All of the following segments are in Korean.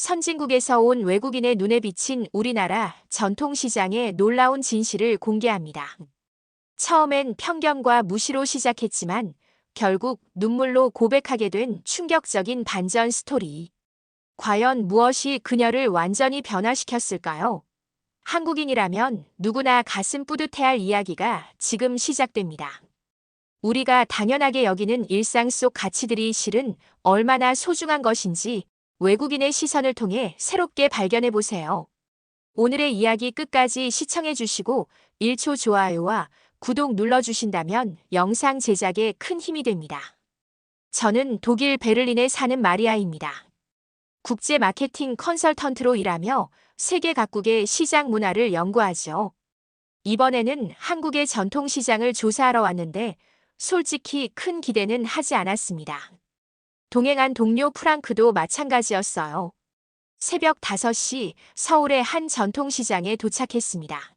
선진국에서 온 외국인의 눈에 비친 우리나라 전통시장의 놀라운 진실을 공개합니다. 처음엔 편견과 무시로 시작했지만 결국 눈물로 고백하게 된 충격적인 반전 스토리. 과연 무엇이 그녀를 완전히 변화시켰을까요? 한국인이라면 누구나 가슴 뿌듯해할 이야기가 지금 시작됩니다. 우리가 당연하게 여기는 일상 속 가치들이 실은 얼마나 소중한 것인지 외국인의 시선을 통해 새롭게 발견해 보세요. 오늘의 이야기 끝까지 시청해 주시고 1초 좋아요와 구독 눌러주신다면 영상 제작에 큰 힘이 됩니다. 저는 독일 베를린에 사는 마리아입니다. 국제 마케팅 컨설턴트로 일하며 세계 각국의 시장 문화를 연구하죠. 이번에는 한국의 전통시장을 조사하러 왔는데 솔직히 큰 기대는 하지 않았습니다. 동행한 동료 프랑크도 마찬가지였어요. 새벽 5시 서울의 한 전통시장에 도착했습니다.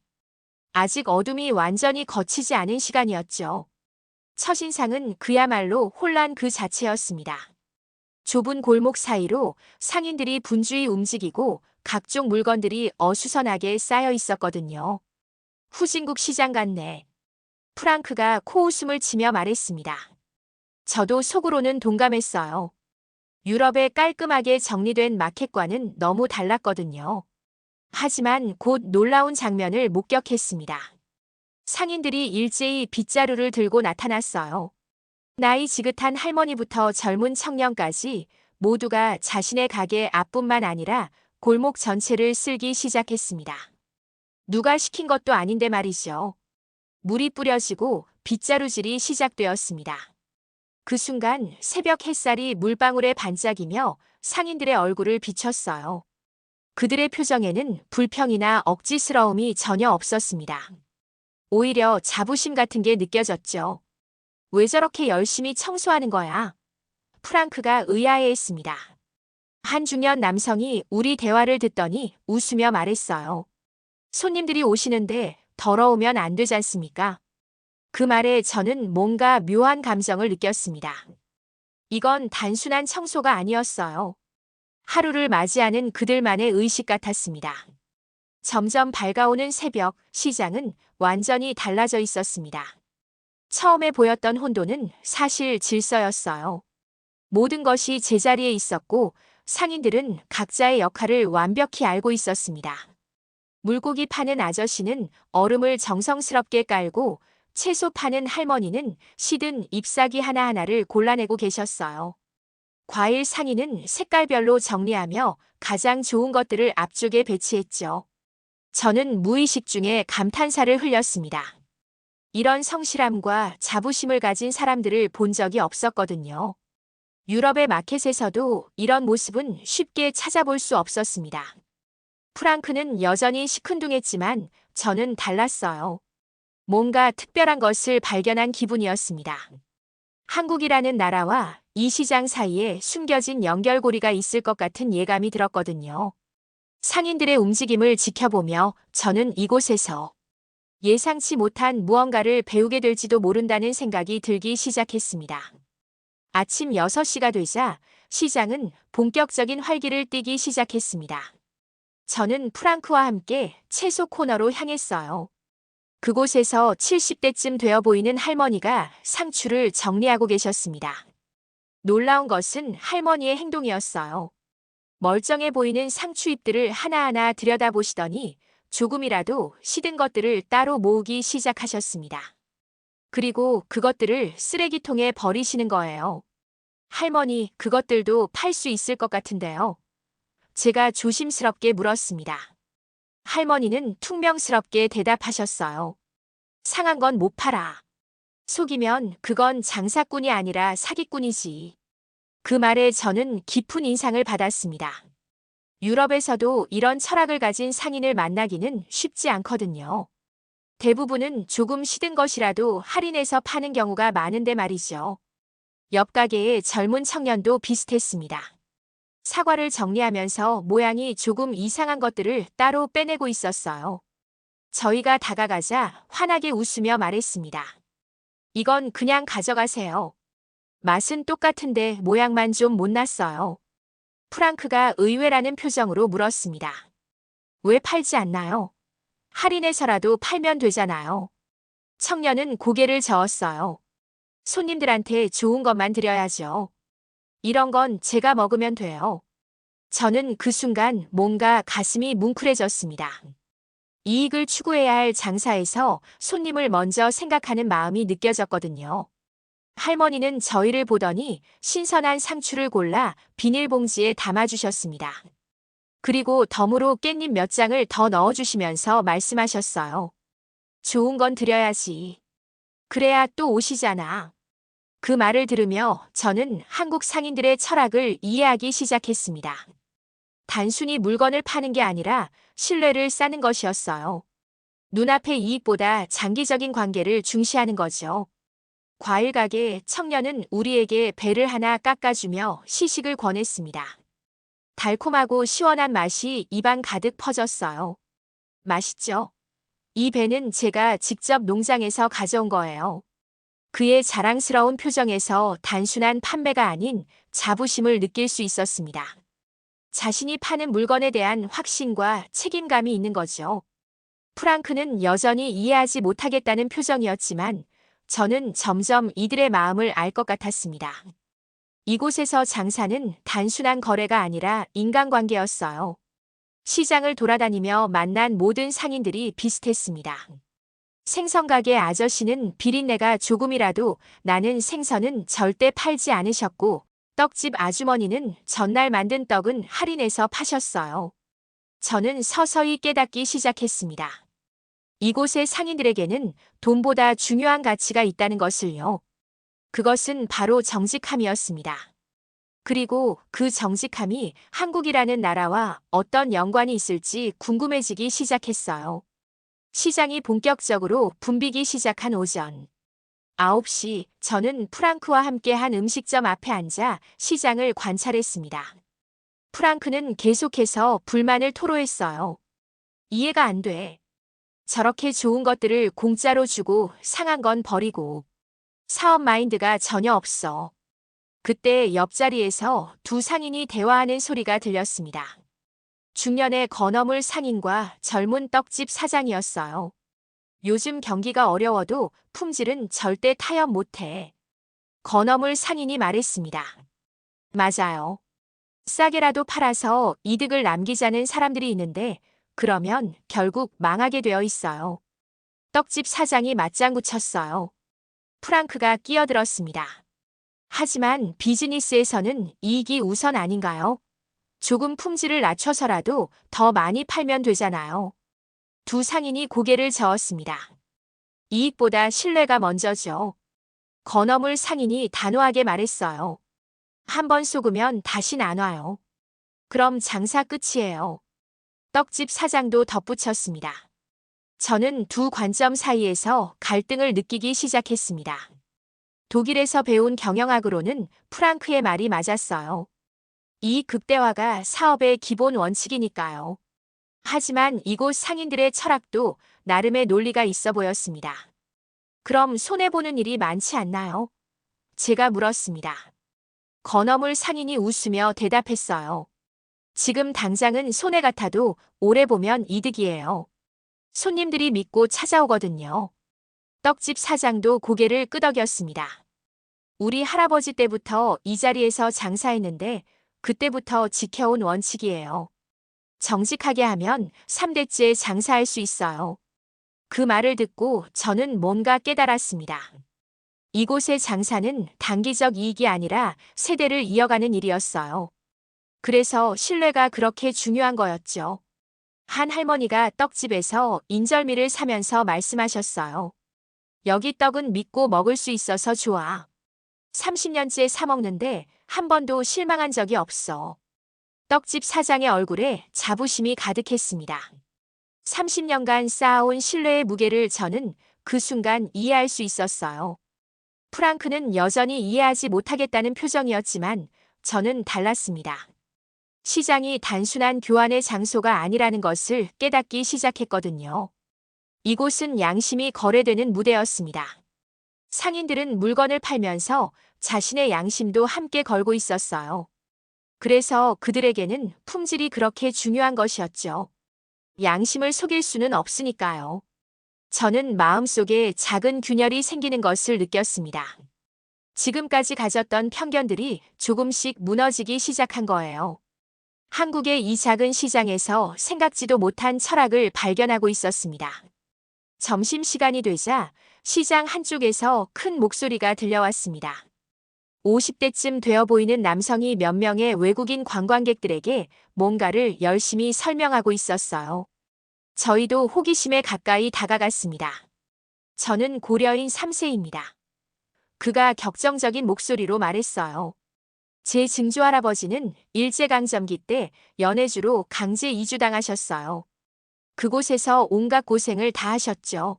아직 어둠이 완전히 걷히지 않은 시간이었죠. 첫인상은 그야말로 혼란 그 자체였습니다. 좁은 골목 사이로 상인들이 분주히 움직이고 각종 물건들이 어수선하게 쌓여 있었거든요. 후진국 시장 같네. 프랑크가 코웃음을 치며 말했습니다. 저도 속으로는 동감했어요. 유럽의 깔끔하게 정리된 마켓과는 너무 달랐거든요. 하지만 곧 놀라운 장면을 목격했습니다. 상인들이 일제히 빗자루를 들고 나타났어요. 나이 지긋한 할머니부터 젊은 청년까지 모두가 자신의 가게 앞뿐만 아니라 골목 전체를 쓸기 시작했습니다. 누가 시킨 것도 아닌데 말이죠. 물이 뿌려지고 빗자루질이 시작되었습니다. 그 순간 새벽 햇살이 물방울에 반짝이며 상인들의 얼굴을 비췄어요. 그들의 표정에는 불평이나 억지스러움이 전혀 없었습니다. 오히려 자부심 같은 게 느껴졌죠. 왜 저렇게 열심히 청소하는 거야? 프랑크가 의아해했습니다. 한 중년 남성이 우리 대화를 듣더니 웃으며 말했어요. 손님들이 오시는데 더러우면 안 되지 않습니까? 그 말에 저는 뭔가 묘한 감정을 느꼈습니다. 이건 단순한 청소가 아니었어요. 하루를 맞이하는 그들만의 의식 같았습니다. 점점 밝아오는 새벽, 시장은 완전히 달라져 있었습니다. 처음에 보였던 혼돈은 사실 질서였어요. 모든 것이 제자리에 있었고 상인들은 각자의 역할을 완벽히 알고 있었습니다. 물고기 파는 아저씨는 얼음을 정성스럽게 깔고 채소 파는 할머니는 시든 잎사귀 하나하나를 골라내고 계셨어요. 과일 상인은 색깔별로 정리하며 가장 좋은 것들을 앞쪽에 배치했죠. 저는 무의식 중에 감탄사를 흘렸습니다. 이런 성실함과 자부심을 가진 사람들을 본 적이 없었거든요. 유럽의 마켓에서도 이런 모습은 쉽게 찾아볼 수 없었습니다. 프랑크는 여전히 시큰둥했지만 저는 달랐어요. 뭔가 특별한 것을 발견한 기분이었습니다. 한국이라는 나라와 이 시장 사이에 숨겨진 연결고리가 있을 것 같은 예감이 들었거든요. 상인들의 움직임을 지켜보며 저는 이곳에서 예상치 못한 무언가를 배우게 될지도 모른다는 생각이 들기 시작했습니다. 아침 6시가 되자 시장은 본격적인 활기를 띠기 시작했습니다. 저는 프랑크와 함께 채소 코너로 향했어요. 그곳에서 70대쯤 되어 보이는 할머니가 상추를 정리하고 계셨습니다. 놀라운 것은 할머니의 행동이었어요. 멀쩡해 보이는 상추잎들을 하나하나 들여다보시더니 조금이라도 시든 것들을 따로 모으기 시작하셨습니다. 그리고 그것들을 쓰레기통에 버리시는 거예요. 할머니, 그것들도 팔 수 있을 것 같은데요. 제가 조심스럽게 물었습니다. 할머니는 퉁명스럽게 대답하셨어요. 상한 건 못 팔아. 속이면 그건 장사꾼이 아니라 사기꾼이지. 그 말에 저는 깊은 인상을 받았습니다. 유럽에서도 이런 철학을 가진 상인을 만나기는 쉽지 않거든요. 대부분은 조금 시든 것이라도 할인해서 파는 경우가 많은데 말이죠. 옆 가게의 젊은 청년도 비슷했습니다. 사과를 정리하면서 모양이 조금 이상한 것들을 따로 빼내고 있었어요. 저희가 다가가자 환하게 웃으며 말했습니다. 이건 그냥 가져가세요. 맛은 똑같은데 모양만 좀 못났어요. 프랑크가 의외라는 표정으로 물었습니다. 왜 팔지 않나요? 할인해서라도 팔면 되잖아요. 청년은 고개를 저었어요. 손님들한테 좋은 것만 드려야죠. 이런 건 제가 먹으면 돼요. 저는 그 순간 뭔가 가슴이 뭉클해졌습니다. 이익을 추구해야 할 장사에서 손님을 먼저 생각하는 마음이 느껴졌거든요. 할머니는 저희를 보더니 신선한 상추를 골라 비닐봉지에 담아주셨습니다. 그리고 덤으로 깻잎 몇 장을 더 넣어주시면서 말씀하셨어요. 좋은 건 드려야지. 그래야 또 오시잖아. 그 말을 들으며 저는 한국 상인들의 철학을 이해하기 시작했습니다. 단순히 물건을 파는 게 아니라 신뢰를 쌓는 것이었어요. 눈앞의 이익보다 장기적인 관계를 중시하는 거죠. 과일 가게 청년은 우리에게 배를 하나 깎아주며 시식을 권했습니다. 달콤하고 시원한 맛이 입안 가득 퍼졌어요. 맛있죠? 이 배는 제가 직접 농장에서 가져온 거예요. 그의 자랑스러운 표정에서 단순한 판매가 아닌 자부심을 느낄 수 있었습니다. 자신이 파는 물건에 대한 확신과 책임감이 있는 거죠. 프랑크는 여전히 이해하지 못하겠다는 표정이었지만 저는 점점 이들의 마음을 알 것 같았습니다. 이곳에서 장사는 단순한 거래가 아니라 인간관계였어요. 시장을 돌아다니며 만난 모든 상인들이 비슷했습니다. 생선가게 아저씨는 비린내가 조금이라도 나는 생선은 절대 팔지 않으셨고 떡집 아주머니는 전날 만든 떡은 할인해서 파셨어요. 저는 서서히 깨닫기 시작했습니다. 이곳의 상인들에게는 돈보다 중요한 가치가 있다는 것을요. 그것은 바로 정직함이었습니다. 그리고 그 정직함이 한국이라는 나라와 어떤 연관이 있을지 궁금해지기 시작했어요. 시장이 본격적으로 붐비기 시작한 오전 9시, 저는 프랑크와 함께 한 음식점 앞에 앉아 시장을 관찰했습니다. 프랑크는 계속해서 불만을 토로했어요. 이해가 안 돼. 저렇게 좋은 것들을 공짜로 주고 상한 건 버리고 사업 마인드가 전혀 없어. 그때 옆자리에서 두 상인이 대화하는 소리가 들렸습니다. 중년의 건어물 상인과 젊은 떡집 사장이었어요. 요즘 경기가 어려워도 품질은 절대 타협 못해. 건어물 상인이 말했습니다. 맞아요. 싸게라도 팔아서 이득을 남기자는 사람들이 있는데 그러면 결국 망하게 되어 있어요. 떡집 사장이 맞장구 쳤어요. 프랑크가 끼어들었습니다. 하지만 비즈니스에서는 이익이 우선 아닌가요? 조금 품질을 낮춰서라도 더 많이 팔면 되잖아요. 두 상인이 고개를 저었습니다. 이익보다 신뢰가 먼저죠. 건어물 상인이 단호하게 말했어요. 한 번 속으면 다신 안 와요. 그럼 장사 끝이에요. 떡집 사장도 덧붙였습니다. 저는 두 관점 사이에서 갈등을 느끼기 시작했습니다. 독일에서 배운 경영학으로는 프랑크의 말이 맞았어요. 이 극대화가 사업의 기본 원칙이니까요. 하지만 이곳 상인들의 철학도 나름의 논리가 있어 보였습니다. 그럼 손해보는 일이 많지 않나요? 제가 물었습니다. 건어물 상인이 웃으며 대답했어요. 지금 당장은 손해 같아도 오래 보면 이득이에요. 손님들이 믿고 찾아오거든요. 떡집 사장도 고개를 끄덕였습니다. 우리 할아버지 때부터 이 자리에서 장사했는데 그때부터 지켜온 원칙이에요. 정직하게 하면 3대째 장사할 수 있어요. 그 말을 듣고 저는 뭔가 깨달았습니다. 이곳의 장사는 단기적 이익이 아니라 세대를 이어가는 일이었어요. 그래서 신뢰가 그렇게 중요한 거였죠. 한 할머니가 떡집에서 인절미를 사면서 말씀하셨어요. 여기 떡은 믿고 먹을 수 있어서 좋아. 30년째 사 먹는데 한 번도 실망한 적이 없어. 떡집 사장의 얼굴에 자부심이 가득했습니다. 30년간 쌓아온 신뢰의 무게를 저는 그 순간 이해할 수 있었어요. 프랑크는 여전히 이해하지 못하겠다는 표정이었지만 저는 달랐습니다. 시장이 단순한 교환의 장소가 아니라는 것을 깨닫기 시작했거든요. 이곳은 양심이 거래되는 무대였습니다. 상인들은 물건을 팔면서 자신의 양심도 함께 걸고 있었어요. 그래서 그들에게는 품질이 그렇게 중요한 것이었죠. 양심을 속일 수는 없으니까요. 저는 마음속에 작은 균열이 생기는 것을 느꼈습니다. 지금까지 가졌던 편견들이 조금씩 무너지기 시작한 거예요. 한국의 이 작은 시장에서 생각지도 못한 철학을 발견하고 있었습니다. 점심시간이 되자 시장 한쪽에서 큰 목소리가 들려왔습니다. 50대쯤 되어 보이는 남성이 몇 명의 외국인 관광객들에게 뭔가를 열심히 설명하고 있었어요. 저희도 호기심에 가까이 다가갔습니다. 저는 고려인 3세입니다. 그가 격정적인 목소리로 말했어요. 제 증조할아버지는 일제강점기 때 연해주로 강제 이주당하셨어요. 그곳에서 온갖 고생을 다 하셨죠.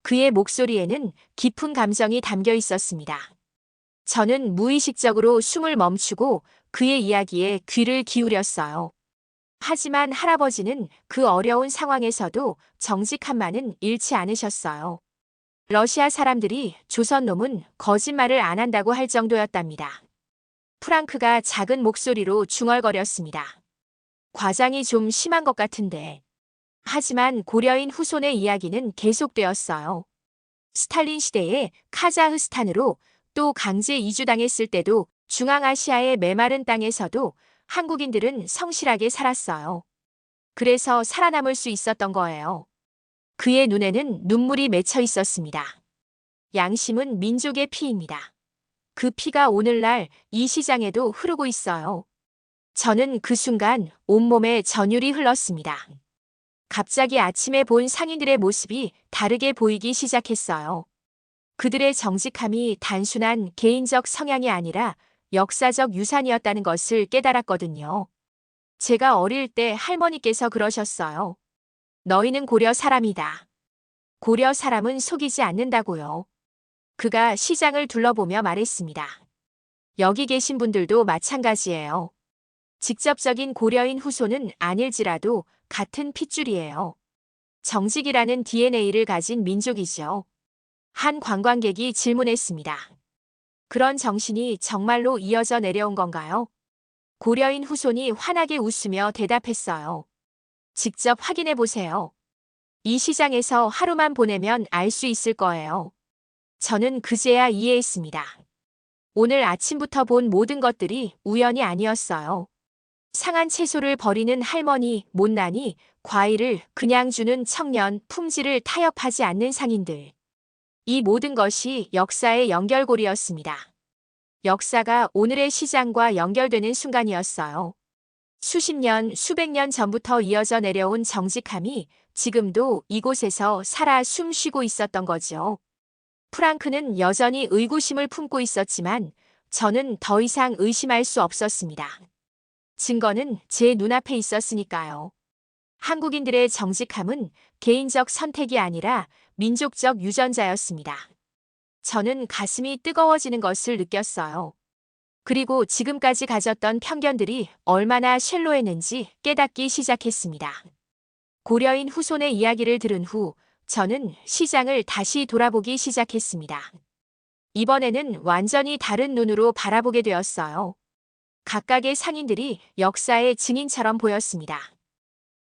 그의 목소리에는 깊은 감정이 담겨 있었습니다. 저는 무의식적으로 숨을 멈추고 그의 이야기에 귀를 기울였어요. 하지만 할아버지는 그 어려운 상황에서도 정직함만은 잃지 않으셨어요. 러시아 사람들이 조선놈은 거짓말을 안 한다고 할 정도였답니다. 프랑크가 작은 목소리로 중얼거렸습니다. 과장이 좀 심한 것 같은데. 하지만 고려인 후손의 이야기는 계속되었어요. 스탈린 시대에 카자흐스탄으로 또 강제 이주당했을 때도 중앙아시아의 메마른 땅에서도 한국인들은 성실하게 살았어요. 그래서 살아남을 수 있었던 거예요. 그의 눈에는 눈물이 맺혀 있었습니다. 양심은 민족의 피입니다. 그 피가 오늘날 이 시장에도 흐르고 있어요. 저는 그 순간 온몸에 전율이 흘렀습니다. 갑자기 아침에 본 상인들의 모습이 다르게 보이기 시작했어요. 그들의 정직함이 단순한 개인적 성향이 아니라 역사적 유산이었다는 것을 깨달았거든요. 제가 어릴 때 할머니께서 그러셨어요. 너희는 고려 사람이다. 고려 사람은 속이지 않는다고요. 그가 시장을 둘러보며 말했습니다. 여기 계신 분들도 마찬가지예요. 직접적인 고려인 후손은 아닐지라도 같은 핏줄이에요. 정직이라는 DNA를 가진 민족이죠. 한 관광객이 질문했습니다. 그런 정신이 정말로 이어져 내려온 건가요? 고려인 후손이 환하게 웃으며 대답했어요. 직접 확인해 보세요. 이 시장에서 하루만 보내면 알 수 있을 거예요. 저는 그제야 이해했습니다. 오늘 아침부터 본 모든 것들이 우연이 아니었어요. 상한 채소를 버리는 할머니, 못난이, 과일을 그냥 주는 청년, 품질을 타협하지 않는 상인들. 이 모든 것이 역사의 연결고리였습니다. 역사가 오늘의 시장과 연결되는 순간이었어요. 수십 년, 수백 년 전부터 이어져 내려온 정직함이 지금도 이곳에서 살아 숨쉬고 있었던 거죠. 프랑크는 여전히 의구심을 품고 있었지만 저는 더 이상 의심할 수 없었습니다. 증거는 제 눈앞에 있었으니까요. 한국인들의 정직함은 개인적 선택이 아니라 민족적 유전자였습니다. 저는 가슴이 뜨거워지는 것을 느꼈어요. 그리고 지금까지 가졌던 편견들이 얼마나 쉘로했는지 깨닫기 시작했습니다. 고려인 후손의 이야기를 들은 후 저는 시장을 다시 돌아보기 시작했습니다. 이번에는 완전히 다른 눈으로 바라보게 되었어요. 각각의 상인들이 역사의 증인처럼 보였습니다.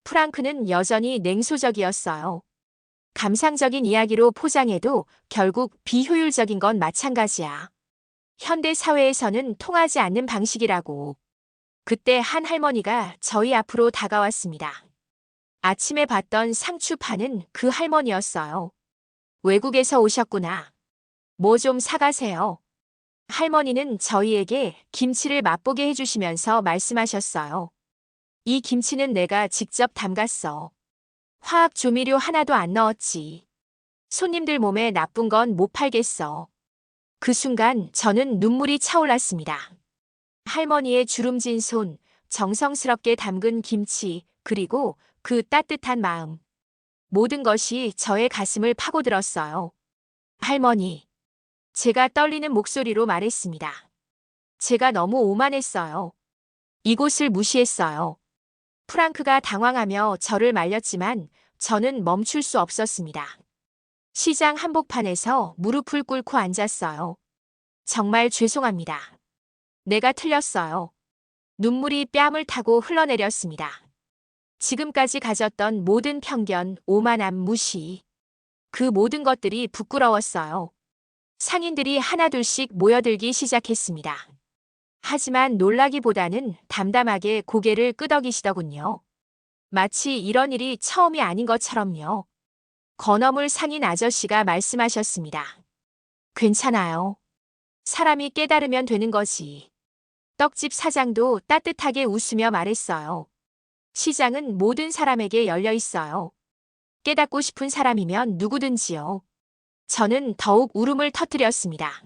프랑크는 여전히 냉소적이었어요. 감상적인 이야기로 포장해도 결국 비효율적인 건 마찬가지야. 현대 사회에서는 통하지 않는 방식이라고. 그때 한 할머니가 저희 앞으로 다가왔습니다. 아침에 봤던 상추파는 그 할머니였어요. 외국에서 오셨구나. 뭐 좀 사가세요. 할머니는 저희에게 김치를 맛보게 해주시면서 말씀하셨어요. 이 김치는 내가 직접 담갔어. 화학 조미료 하나도 안 넣었지. 손님들 몸에 나쁜 건 못 팔겠어. 그 순간 저는 눈물이 차올랐습니다. 할머니의 주름진 손, 정성스럽게 담근 김치, 그리고 그 따뜻한 마음. 모든 것이 저의 가슴을 파고들었어요. 할머니. 제가 떨리는 목소리로 말했습니다. 제가 너무 오만했어요. 이곳을 무시했어요. 프랑크가 당황하며 저를 말렸지만 저는 멈출 수 없었습니다. 시장 한복판에서 무릎을 꿇고 앉았어요. 정말 죄송합니다. 내가 틀렸어요. 눈물이 뺨을 타고 흘러내렸습니다. 지금까지 가졌던 모든 편견, 오만함, 무시. 그 모든 것들이 부끄러웠어요. 상인들이 하나둘씩 모여들기 시작했습니다. 하지만 놀라기보다는 담담하게 고개를 끄덕이시더군요. 마치 이런 일이 처음이 아닌 것처럼요. 건어물 상인 아저씨가 말씀하셨습니다. 괜찮아요. 사람이 깨달으면 되는 거지. 떡집 사장도 따뜻하게 웃으며 말했어요. 시장은 모든 사람에게 열려 있어요. 깨닫고 싶은 사람이면 누구든지요. 저는 더욱 울음을 터뜨렸습니다.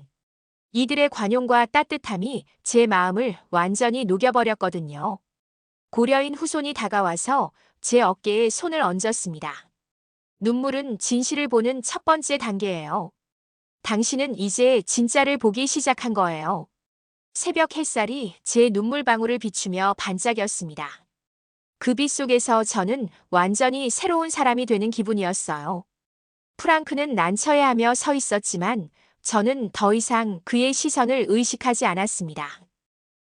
이들의 관용과 따뜻함이 제 마음을 완전히 녹여버렸거든요. 고려인 후손이 다가와서 제 어깨에 손을 얹었습니다. 눈물은 진실을 보는 첫 번째 단계예요. 당신은 이제 진짜를 보기 시작한 거예요. 새벽 햇살이 제 눈물방울을 비추며 반짝였습니다. 그 빛 속에서 저는 완전히 새로운 사람이 되는 기분이었어요. 프랑크는 난처해하며 서 있었지만 저는 더 이상 그의 시선을 의식하지 않았습니다.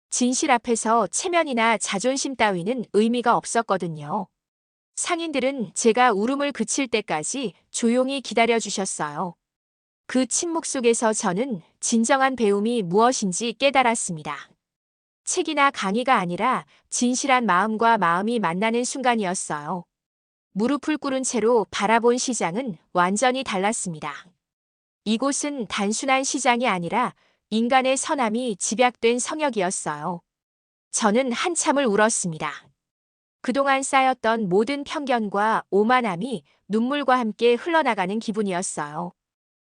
진실 앞에서 체면이나 자존심 따위는 의미가 없었거든요. 상인들은 제가 울음을 그칠 때까지 조용히 기다려주셨어요. 그 침묵 속에서 저는 진정한 배움이 무엇인지 깨달았습니다. 책이나 강의가 아니라 진실한 마음과 마음이 만나는 순간이었어요. 무릎을 꿇은 채로 바라본 시장은 완전히 달랐습니다. 이곳은 단순한 시장이 아니라 인간의 선함이 집약된 성역이었어요. 저는 한참을 울었습니다. 그동안 쌓였던 모든 편견과 오만함이 눈물과 함께 흘러나가는 기분이었어요.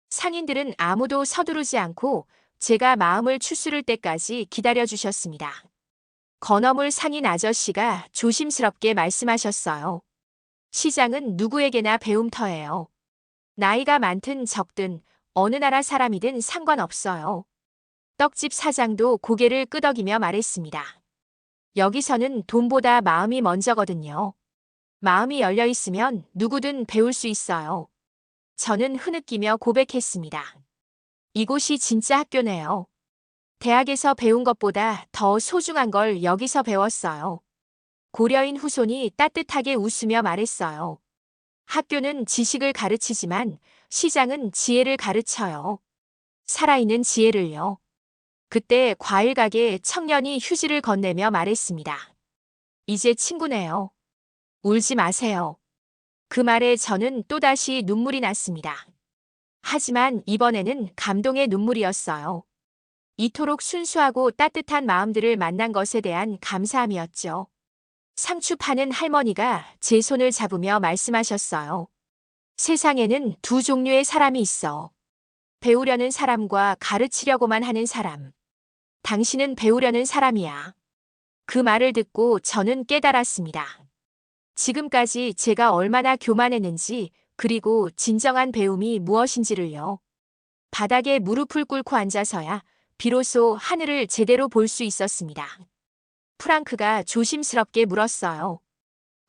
상인들은 아무도 서두르지 않고 제가 마음을 추스를 때까지 기다려주셨습니다. 건어물 상인 아저씨가 조심스럽게 말씀하셨어요. 시장은 누구에게나 배움터예요. 나이가 많든 적든 어느 나라 사람이든 상관없어요. 떡집 사장도 고개를 끄덕이며 말했습니다. 여기서는 돈보다 마음이 먼저거든요. 마음이 열려 있으면 누구든 배울 수 있어요. 저는 흐느끼며 고백했습니다. 이곳이 진짜 학교네요. 대학에서 배운 것보다 더 소중한 걸 여기서 배웠어요. 고려인 후손이 따뜻하게 웃으며 말했어요. 학교는 지식을 가르치지만 시장은 지혜를 가르쳐요. 살아있는 지혜를요. 그때 과일 가게 청년이 휴지를 건네며 말했습니다. 이제 친구네요. 울지 마세요. 그 말에 저는 또다시 눈물이 났습니다. 하지만 이번에는 감동의 눈물이었어요. 이토록 순수하고 따뜻한 마음들을 만난 것에 대한 감사함이었죠. 상추 파는 할머니가 제 손을 잡으며 말씀하셨어요. 세상에는 두 종류의 사람이 있어. 배우려는 사람과 가르치려고만 하는 사람. 당신은 배우려는 사람이야. 그 말을 듣고 저는 깨달았습니다. 지금까지 제가 얼마나 교만했는지, 그리고 진정한 배움이 무엇인지를요. 바닥에 무릎을 꿇고 앉아서야 비로소 하늘을 제대로 볼 수 있었습니다. 프랑크가 조심스럽게 물었어요.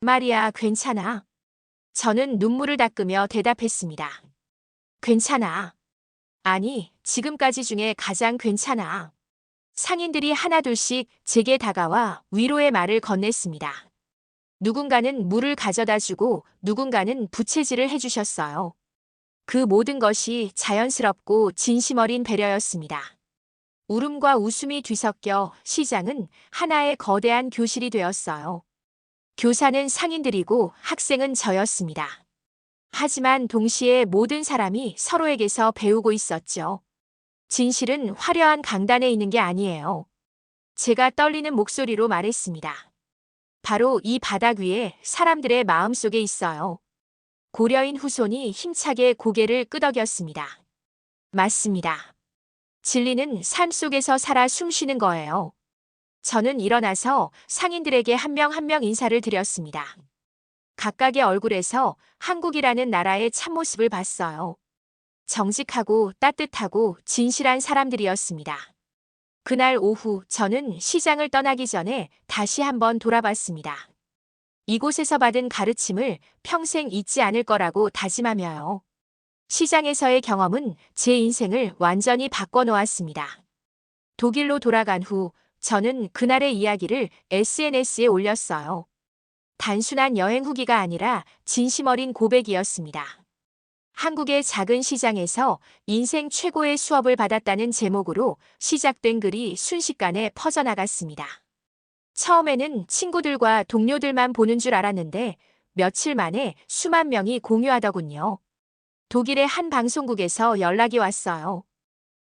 마리아, 괜찮아? 저는 눈물을 닦으며 대답했습니다. 괜찮아. 아니, 지금까지 중에 가장 괜찮아. 상인들이 하나둘씩 제게 다가와 위로의 말을 건넸습니다. 누군가는 물을 가져다 주고 누군가는 부채질을 해주셨어요. 그 모든 것이 자연스럽고 진심 어린 배려였습니다. 울음과 웃음이 뒤섞여 시장은 하나의 거대한 교실이 되었어요. 교사는 상인들이고 학생은 저였습니다. 하지만 동시에 모든 사람이 서로에게서 배우고 있었죠. 진실은 화려한 강단에 있는 게 아니에요. 제가 떨리는 목소리로 말했습니다. 바로 이 바닥 위에 사람들의 마음속에 있어요. 고려인 후손이 힘차게 고개를 끄덕였습니다. 맞습니다. 진리는 삶 속에서 살아 숨쉬는 거예요. 저는 일어나서 상인들에게 한 명 한 명 인사를 드렸습니다. 각각의 얼굴에서 한국이라는 나라의 참모습을 봤어요. 정직하고 따뜻하고 진실한 사람들이었습니다. 그날 오후 저는 시장을 떠나기 전에 다시 한번 돌아봤습니다. 이곳에서 받은 가르침을 평생 잊지 않을 거라고 다짐하며요. 시장에서의 경험은 제 인생을 완전히 바꿔놓았습니다. 독일로 돌아간 후 저는 그날의 이야기를 SNS에 올렸어요. 단순한 여행 후기가 아니라 진심 어린 고백이었습니다. 한국의 작은 시장에서 인생 최고의 수업을 받았다는 제목으로 시작된 글이 순식간에 퍼져나갔습니다. 처음에는 친구들과 동료들만 보는 줄 알았는데 며칠 만에 수만 명이 공유하더군요. 독일의 한 방송국에서 연락이 왔어요.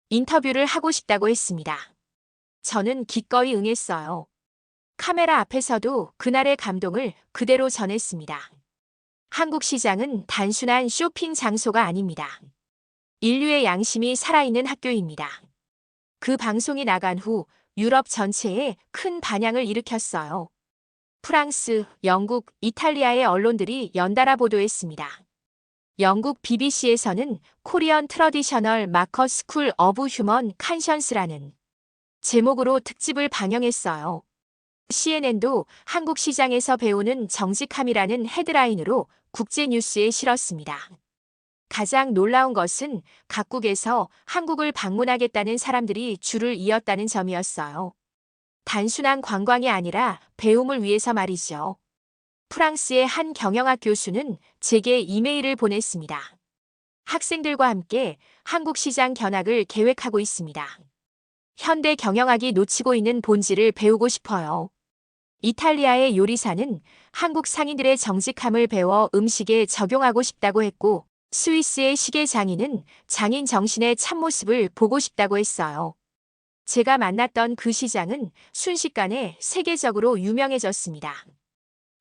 인터뷰를 하고 싶다고 했습니다. 저는 기꺼이 응했어요. 카메라 앞에서도 그날의 감동을 그대로 전했습니다. 한국 시장은 단순한 쇼핑 장소가 아닙니다. 인류의 양심이 살아있는 학교입니다. 그 방송이 나간 후 유럽 전체에 큰 반향을 일으켰어요. 프랑스, 영국, 이탈리아의 언론들이 연달아 보도했습니다. 영국 BBC에서는 코리언 트러디셔널 마커 스쿨 어브 휴먼 칸션스라는 제목으로 특집을 방영했어요. CNN도 한국 시장에서 배우는 정직함이라는 헤드라인으로 국제뉴스에 실었습니다. 가장 놀라운 것은 각국에서 한국을 방문하겠다는 사람들이 줄을 이었다는 점이었어요. 단순한 관광이 아니라 배움을 위해서 말이죠. 프랑스의 한 경영학 교수는 제게 이메일을 보냈습니다. 학생들과 함께 한국 시장 견학을 계획하고 있습니다. 현대 경영학이 놓치고 있는 본질을 배우고 싶어요. 이탈리아의 요리사는 한국 상인들의 정직함을 배워 음식에 적용하고 싶다고 했고, 스위스의 시계 장인은 장인 정신의 참모습을 보고 싶다고 했어요. 제가 만났던 그 시장은 순식간에 세계적으로 유명해졌습니다.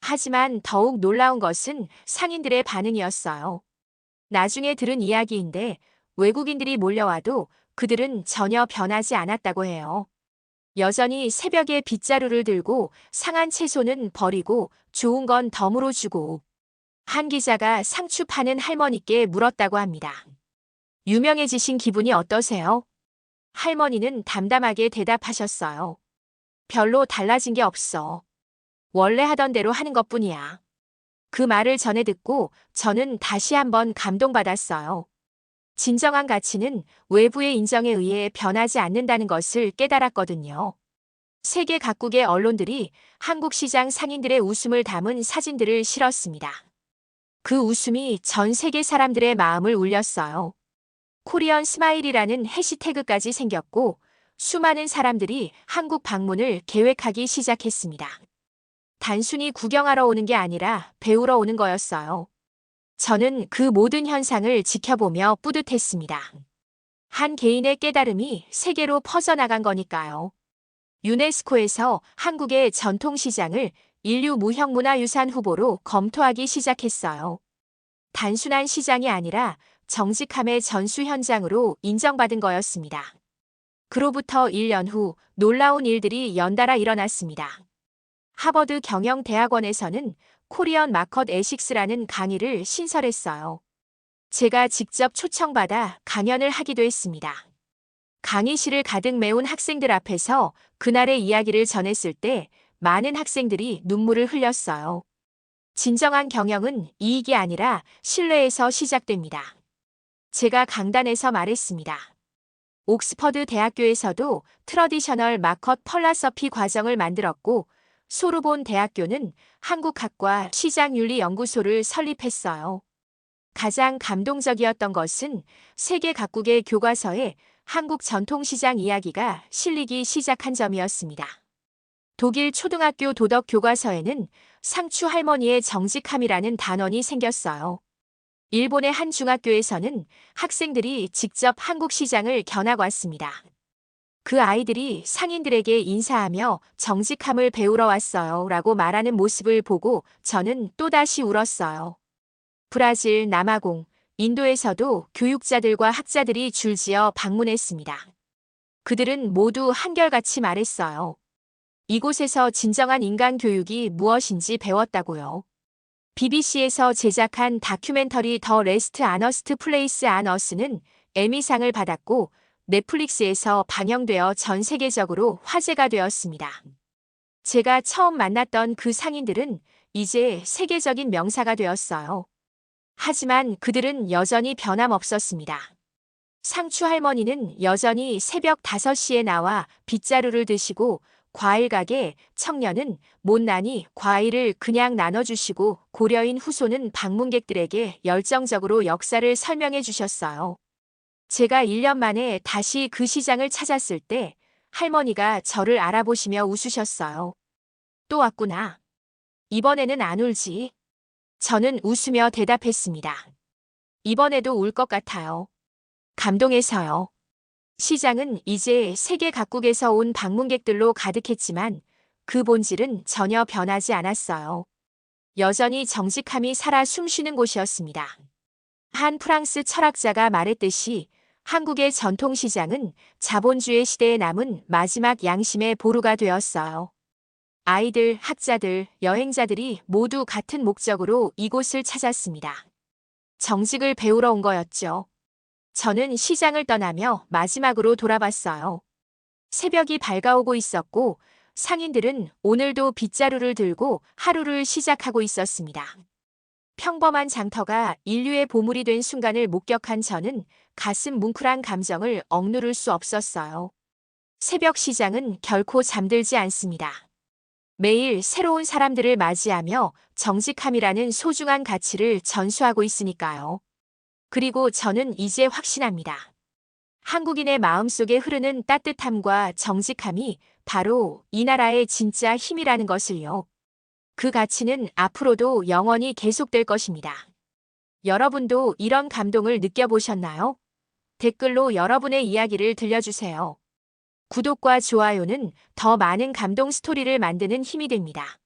하지만 더욱 놀라운 것은 상인들의 반응이었어요. 나중에 들은 이야기인데 외국인들이 몰려와도 그들은 전혀 변하지 않았다고 해요. 여전히 새벽에 빗자루를 들고 상한 채소는 버리고 좋은 건 덤으로 주고, 한 기자가 상추 파는 할머니께 물었다고 합니다. 유명해지신 기분이 어떠세요? 할머니는 담담하게 대답하셨어요. 별로 달라진 게 없어. 원래 하던 대로 하는 것뿐이야. 그 말을 전해 듣고 저는 다시 한번 감동받았어요. 진정한 가치는 외부의 인정에 의해 변하지 않는다는 것을 깨달았거든요. 세계 각국의 언론들이 한국 시장 상인들의 웃음을 담은 사진들을 실었습니다. 그 웃음이 전 세계 사람들의 마음을 울렸어요. 코리언 스마일이라는 해시태그까지 생겼고 수많은 사람들이 한국 방문을 계획하기 시작했습니다. 단순히 구경하러 오는 게 아니라 배우러 오는 거였어요. 저는 그 모든 현상을 지켜보며 뿌듯했습니다. 한 개인의 깨달음이 세계로 퍼져나간 거니까요. 유네스코에서 한국의 전통시장을 인류 무형문화유산 후보로 검토하기 시작했어요. 단순한 시장이 아니라 정직함의 전수 현장으로 인정받은 거였습니다. 그로부터 1년 후 놀라운 일들이 연달아 일어났습니다. 하버드 경영대학원에서는 코리언 마켓 에식스라는 강의를 신설했어요. 제가 직접 초청받아 강연을 하기도 했습니다. 강의실을 가득 메운 학생들 앞에서 그날의 이야기를 전했을 때 많은 학생들이 눈물을 흘렸어요. 진정한 경영은 이익이 아니라 신뢰에서 시작됩니다. 제가 강단에서 말했습니다. 옥스퍼드 대학교에서도 트러디셔널 마켓 펄라서피 과정을 만들었고, 소르본 대학교는 한국학과 시장윤리연구소를 설립했어요. 가장 감동적이었던 것은 세계 각국의 교과서에 한국 전통시장 이야기가 실리기 시작한 점이었습니다. 독일 초등학교 도덕 교과서에는 상추 할머니의 정직함이라는 단원이 생겼어요. 일본의 한 중학교에서는 학생들이 직접 한국 시장을 견학 왔습니다. 그 아이들이 상인들에게 인사하며 정직함을 배우러 왔어요 라고 말하는 모습을 보고 저는 또다시 울었어요. 브라질, 남아공, 인도에서도 교육자들과 학자들이 줄지어 방문했습니다. 그들은 모두 한결같이 말했어요. 이곳에서 진정한 인간 교육이 무엇인지 배웠다고요. BBC에서 제작한 다큐멘터리 더 레스트 아너스트 플레이스 안 어스는 에미상을 받았고 넷플릭스에서 방영되어 전 세계적으로 화제가 되었습니다. 제가 처음 만났던 그 상인들은 이제 세계적인 명사가 되었어요. 하지만 그들은 여전히 변함없었습니다. 상추 할머니는 여전히 새벽 5시에 나와 빗자루를 드시고 과일 가게 청년은 못난이 과일을 그냥 나눠주시고 고려인 후손은 방문객들에게 열정적으로 역사를 설명해 주셨어요. 제가 1년 만에 다시 그 시장을 찾았을 때 할머니가 저를 알아보시며 웃으셨어요. 또 왔구나. 이번에는 안 울지. 저는 웃으며 대답했습니다. 이번에도 울 것 같아요. 감동해서요. 시장은 이제 세계 각국에서 온 방문객들로 가득했지만 그 본질은 전혀 변하지 않았어요. 여전히 정직함이 살아 숨쉬는 곳이었습니다. 한 프랑스 철학자가 말했듯이 한국의 전통시장은 자본주의 시대에 남은 마지막 양심의 보루가 되었어요. 아이들, 학자들, 여행자들이 모두 같은 목적으로 이곳을 찾았습니다. 정직을 배우러 온 거였죠. 저는 시장을 떠나며 마지막으로 돌아봤어요. 새벽이 밝아오고 있었고 상인들은 오늘도 빗자루를 들고 하루를 시작하고 있었습니다. 평범한 장터가 인류의 보물이 된 순간을 목격한 저는 가슴 뭉클한 감정을 억누를 수 없었어요. 새벽 시장은 결코 잠들지 않습니다. 매일 새로운 사람들을 맞이하며 정직함이라는 소중한 가치를 전수하고 있으니까요. 그리고 저는 이제 확신합니다. 한국인의 마음속에 흐르는 따뜻함과 정직함이 바로 이 나라의 진짜 힘이라는 것을요. 그 가치는 앞으로도 영원히 계속될 것입니다. 여러분도 이런 감동을 느껴보셨나요? 댓글로 여러분의 이야기를 들려주세요. 구독과 좋아요는 더 많은 감동 스토리를 만드는 힘이 됩니다.